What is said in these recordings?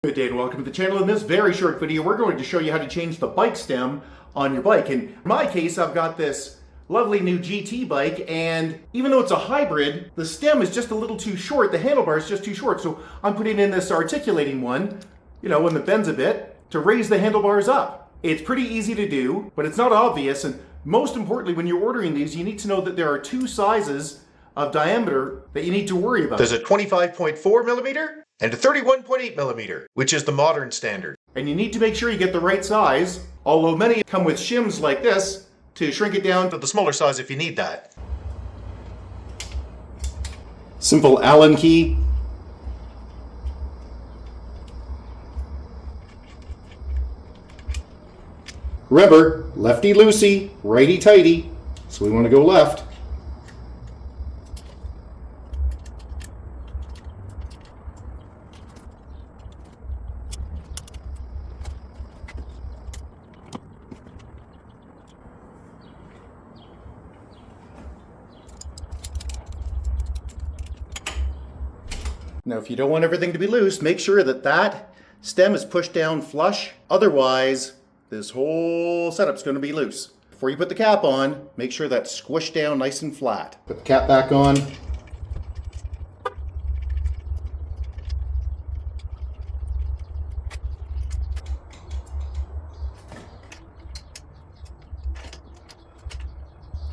Good day and welcome to the channel. In this very short video, we're going to show you how to change the bike stem on your bike. In my case, I've got this lovely new GT bike, and even though it's a hybrid, the stem is just a little too short. The handlebar is just too short, so I'm putting in this articulating one, one that bends a bit, to raise the handlebars up. It's pretty easy to do, but it's not obvious, and most importantly, when you're ordering these, you need to know that there are two sizes of diameter that you need to worry about. There's a 25.4 millimeter and a 31.8 millimeter, which is the modern standard. And you need to make sure you get the right size, although many come with shims like this to shrink it down To the smaller size if you need that. simple Allen key. Remember, lefty loosey, righty tighty, so we want to go left. Now, if you don't want everything to be loose, make sure that that stem is pushed down flush. Otherwise, this whole setup's going to be loose. Before you put the cap on, make sure that's squished down nice and flat. Put the cap back on.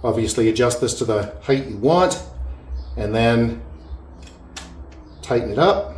Obviously, adjust this to the height you want, and then tighten it up.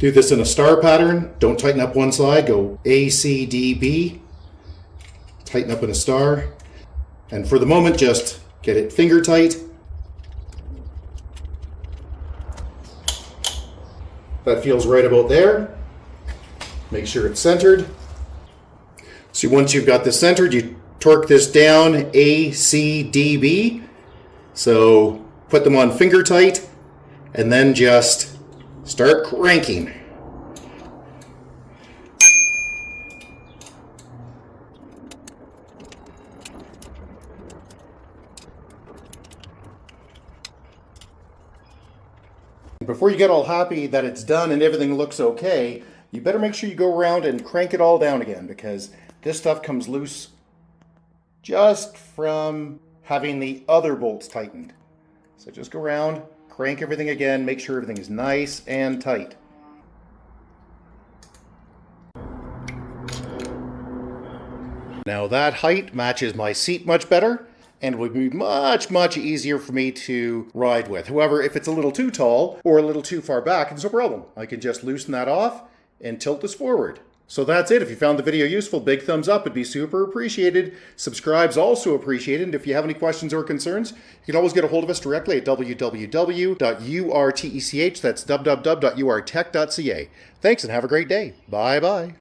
Do this in a star pattern. Don't tighten up one side. Go A, C, D, B. Tighten up in a star. And for the moment, just get it finger tight. That feels right about there. Make sure it's centered. So once you've got this centered, you torque this down A, C, D, B. So put them on finger tight and then just start cranking. Before you get all happy that it's done and everything looks okay, you better make sure you go around and crank it all down again, because this stuff comes loose just from having the other bolts tightened. So just go around, crank everything again, make sure everything is nice and tight. Now that height matches my seat much better and would be much easier for me to ride with. However, if it's a little too tall or a little too far back, it's no problem. I can just loosen that off and tilt this forward. So that's it. If you found the video useful, big thumbs up would be super appreciated. Subscribe's also appreciated. And if you have any questions or concerns, you can always get a hold of us directly at www.urtech, that's www.urtech.ca. Thanks and have a great day. Bye-bye.